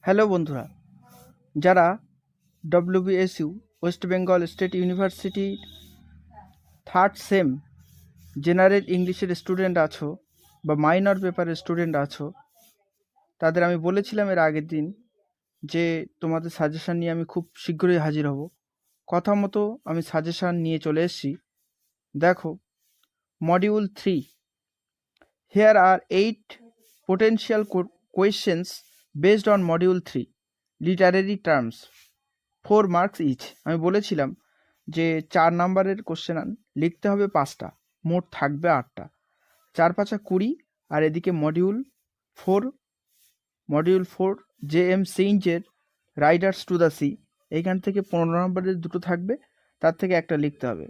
Hello বন্ধুরা, যারা ডব্লিউবিএসইউ West Bengal state ইউনিভার্সিটির থার্ড সেম জেনারেল ইংলিশের স্টুডেন্ট আছো বা মাইনর পেপারের স্টুডেন্ট আছো, তাদের আমি বলেছিলাম এর আগের দিন যে তোমাদের সাজেশান নিয়ে আমি খুব শীঘ্রই হাজির হব। কথা মতো আমি সাজেশান নিয়ে চলে এসেছি। দেখো, module 3, here are 8 potential questions based on module 3, literary terms, 4 marks each। আমি বলেছিলাম যে 4 নাম্বারের কোশ্চেন লিখতে হবে 5টা, মোট থাকবে 8টা, 4 5 20। আর এদিকে মডিউল 4 জে.এম. সেইঞ্জের রাইডার্স টু দ্য সি, এইখান থেকে 15 নম্বরের দুটো থাকবে, তার থেকে একটা লিখতে হবে।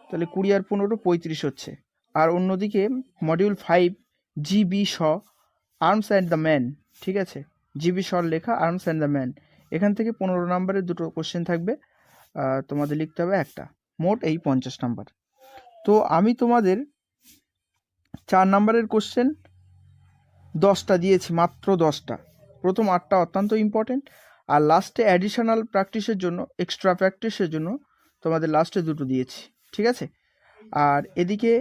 তাহলে 20 আর 15 35 হচ্ছে। আর অন্যদিকে module 5 GB. Shaw, arms and the man, ঠিক আছে, জি.বি. শর লেখা আর্মস অ্যান্ড দ্য ম্যান, এখান থেকে 15 নম্বরের দুটো কোশ্চেন থাকবে, তোমাদের লিখতে হবে একটা, মোট এই 50 নাম্বার। তো আমি তোমাদের 4 নাম্বারের কোশ্চেন 10টা দিয়েছি, মাত্র 10টা। প্রথম 8টা অত্যন্ত ইম্পর্টেন্ট, আর লাস্টে অ্যাডিশনাল প্র্যাকটিসের জন্য, এক্সট্রা প্র্যাকটিসের জন্য তোমাদের লাস্টে দুটো দিয়েছি, ঠিক আছে। আর এদিকে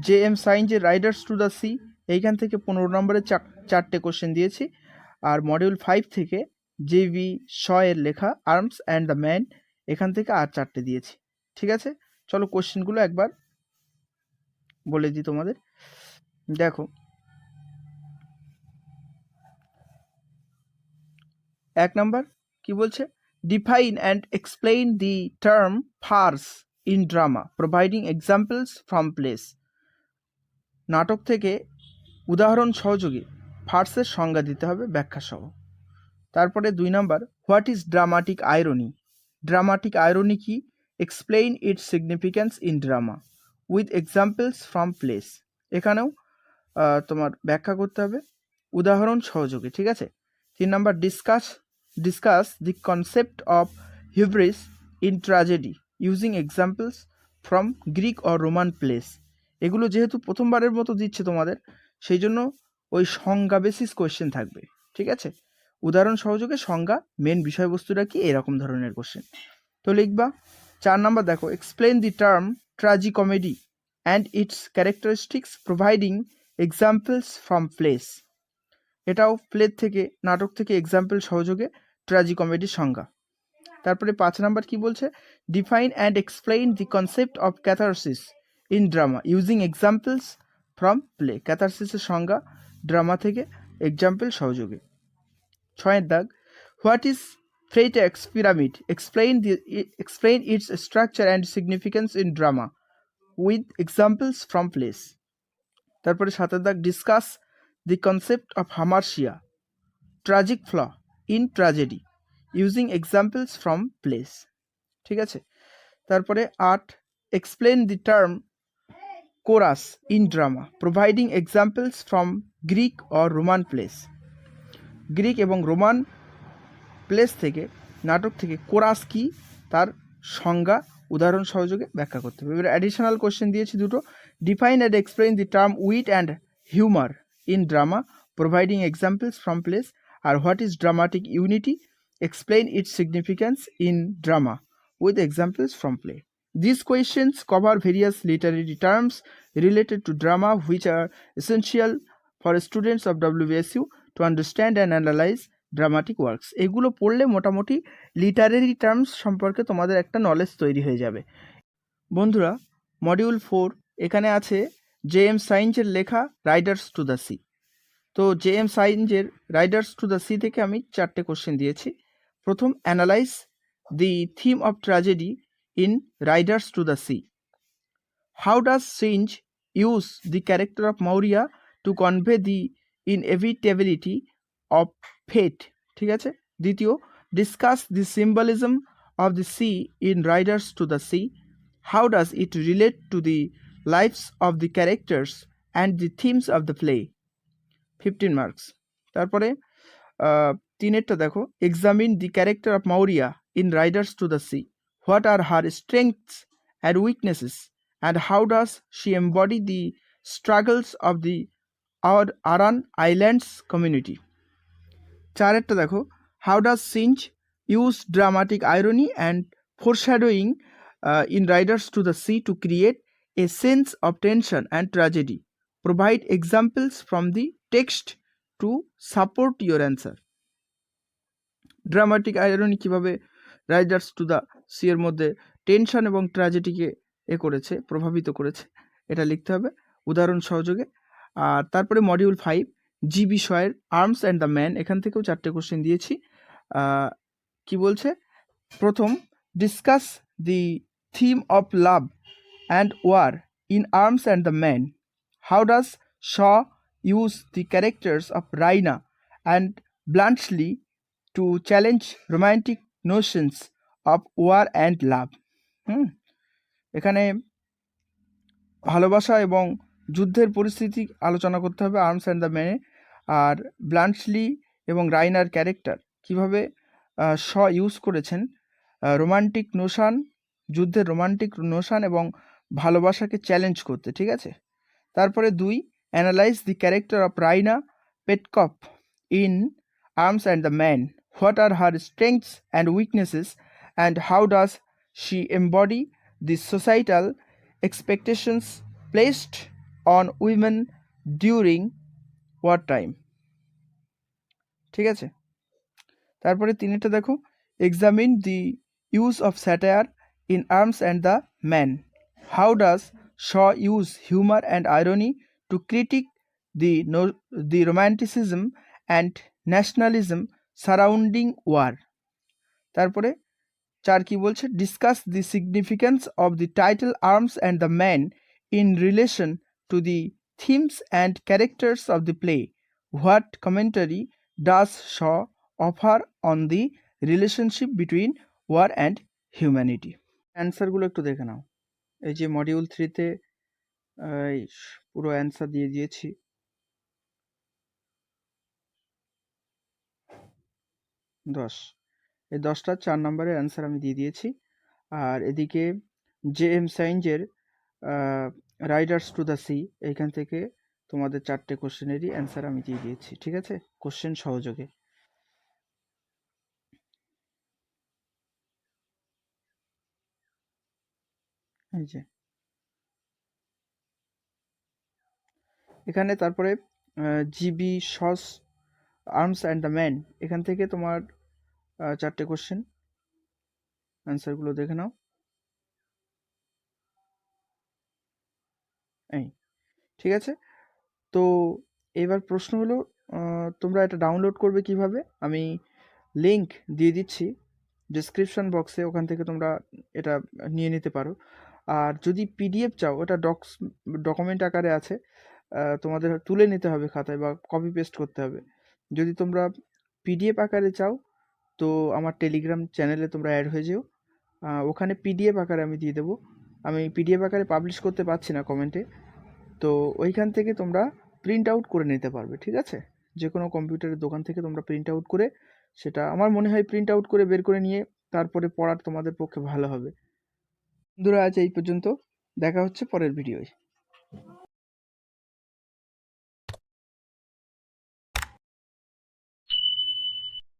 জে.এম. সাইঞ্জের রাইডার্স টু দ্য সি, এইখান থেকে 15 নম্বরের 4টে কোশ্চেন দিয়েছি। আর মডিউল 5 থেকে জি.বি. শ এর লেখা আর্মস অ্যান্ড দ্য ম্যান, এখান থেকে আর 4টে দিয়েছি, ঠিক আছে। চলো কোশ্চেনগুলো একবার বলে দিই তোমাদের। দেখো, 1 নাম্বার কি বলছে, define and explain the term farce in drama providing examples from plays. নাটক থেকে উদাহরণ সহযোগে ফার্সের সংজ্ঞা দিতে হবে ব্যাখ্যা সহ। তারপরে 2 number, what is dramatic irony, dramatic irony কি, explain its significance in drama with examples from plays, এখানেও তোমার ব্যাখ্যা করতে হবে উদাহরণ সহযোগে, ঠিক আছে। 3 number, discuss the concept of hubris in tragedy using examples from Greek or Roman place. এগুলো যেহেতু প্রথমবারের মতো দিচ্ছে তোমাদের, সেই জন্য ওই সংজ্ঞা বেসিস কোয়েশ্চেন থাকবে, ঠিক আছে। উদাহরণ সহযোগে সংজ্ঞা, মেন বিষয়বস্তুটা কি, এরকম ধরনের কোশ্চেন। তো লিখবা 4 নাম্বার, দেখো, explain the term tragi comedy and it's characteristics providing examples from place. এটাও প্লে থেকে, নাটক থেকে এক্সাম্পল সহযোগে ট্র্যাজি কমেডির সংজ্ঞা। তারপরে 5 নাম্বার কি বলছে, define and explain the concept of catharsis in drama using examples from play. ক্যাথারসিসের সংজ্ঞা ড্রামা থেকে এক্সাম্পল সহযোগে। 6 দাগ, what is Freytag's pyramid, explain its structure and significance in drama with examples from plays. তারপরে 7 দাগ, discuss the concept of hamartia, tragic flaw in tragedy using examples from plays, ঠিক আছে। তারপরে 8, explain the term chorus in drama providing examples from Greek or Roman place. Greek এবং Roman place থেকে, নাটক থেকে chorus কি, তার সংজ্ঞা উদাহরণ সহযোগে ব্যাখ্যা করতে হবে। এবার অ্যাডিশনাল কোশ্চেন দিয়েছি দুটো, define and explain the term wit and humour in drama providing examples from plays. আর what is dramatic unity, explain its significance in drama with examples from play. These questions cover various literary terms related to drama which are essential for students of WBSU to understand and analyze dramatic works. এগুলো পড়লে মোটামুটি literary terms সম্পর্কে তোমাদের একটা knowledge তৈরি হয়ে যাবে। বন্ধুরা, মডিউল 4 এখানে আছে জে.এম. সাইঞ্জের লেখা রাইডার্স টু দ্য সি। তো জে.এম. সাইঞ্জের রাইডার্স টু দ্য সি থেকে আমি 4টে কোশ্চেন দিয়েছি। প্রথম, analyse the theme of tragedy in Riders to the Sea. How does Synge use the character of Maurya to convey the inevitability of fate, ঠিক আছে। দ্বিতীয়, discuss the symbolism of the sea in Riders to the Sea. How does it relate to the lifes of the characters and the themes of the play, 15 marks. তারপরে 3এরটা দেখো, examine the character of Maurya in Riders to the Sea. What are her strengths and weaknesses and how does she embody the struggles of the Aran Islands community. চারেরটা দেখো, how does Synge use dramatic irony and foreshadowing in Riders to the Sea to create a sense of tension and tragedy, provide examples from the text to support your answer. Dramatic irony কীভাবে Riders to the C এর মধ্যে tension এবং ট্র্যাজেডিকে করেছে, প্রভাবিত করেছে, এটা লিখতে হবে উদাহরণ সহযোগে। আর তারপরে মডিউল 5 জি বিষয়ের আর্মস অ্যান্ড দ্য ম্যান, এখান থেকেও 4টে কোশ্চেন দিয়েছি। কি বলছে, প্রথম, discuss the theme of love and war in Arms and the Man, how does Shaw use the characters of Raina and Bluntschli to challenge romantic notions of war and love. এখানে ভালোবাসা এবং যুদ্ধের পরিস্থিতি আলোচনা করতে হবে আর্মস অ্যান্ড দ্য ম্যানে। আর ব্লান্টলি এবং রাইনার ক্যারেক্টার কীভাবে শ ইউজ করেছেন রোমান্টিক নোশান, যুদ্ধের রোমান্টিক নোশান এবং ভালোবাসাকে চ্যালেঞ্জ করতে, ঠিক আছে। তারপরে 2, analyse the character of Raina Petkoff in Arms and the Man, what are her strengths and weaknesses and how does she embody the societal expectations placed on women during war time, ঠিক আছে। তারপরে 3টা দেখো, examine the use of satire in Arms and the Man, how does Shaw use humour and irony to critique the romanticism and nationalism surrounding war. তারপরে 4 কি বলছে, discuss the significance of the title Arms and the Man in relation to the themes and characters of the play, what commentary does Shaw offer on the relationship between war and humanity. অ্যান্সারগুলো একটু দেখে নাও। এই যে module 3-তে পুরো answer দিয়ে দিয়েছি। 10, এই 10টা 4 নম্বরের অ্যান্সার আমি দিয়ে দিয়েছি। আর এদিকে জে.এম. সাইঞ্জের রাইডার্স টু দ্য সি, এইখান থেকে তোমাদের 4টে কোশ্চেনেরই অ্যান্সার আমি দিয়ে দিয়েছি, ঠিক আছে, কোশ্চেন সহযোগে। এই যে এখানে তারপরে GB Shaw arms and the man, এখান থেকে তোমার 4টে কোশ্চেন, অ্যান্সারগুলো দেখে নাও। এই ঠিক আছে। তো এবার প্রশ্ন হলো, তোমরা এটা ডাউনলোড করবে কিভাবে, আমি লিংক দিয়ে দিচ্ছি ডিসক্রিপশন বক্সে, ওখান থেকে তোমরা এটা নিয়ে নিতে পারো। আর যদি পিডিএফ চাও, ওটা ডকুমেন্ট আকারে আছে, তোমাদের তুলে নিতে হবে খাতায় বা কপি পেস্ট করতে হবে। যদি তোমরা পিডিএফ আকারে চাও তো আমার টেলিগ্রাম চ্যানেলে তোমরা অ্যাড হয়ে যেও, ওখানে পিডিএফ আকারে আমি দিয়ে দেবো। আমি পিডিএফ আকারে পাবলিশ করতে পারছি না কমেন্টে, তো ওইখান থেকে তোমরা প্রিন্ট আউট করে নিতে পারবে, ঠিক আছে। যে কোনো কম্পিউটারের দোকান থেকে তোমরা প্রিন্ট আউট করে, সেটা আমার মনে হয় প্রিন্ট আউট করে বের করে নিয়ে তারপরে পড়ার তোমাদের পক্ষে ভালো হবে। বন্ধুরা, আজ এই পর্যন্ত, দেখা হচ্ছে পরের ভিডিওয়।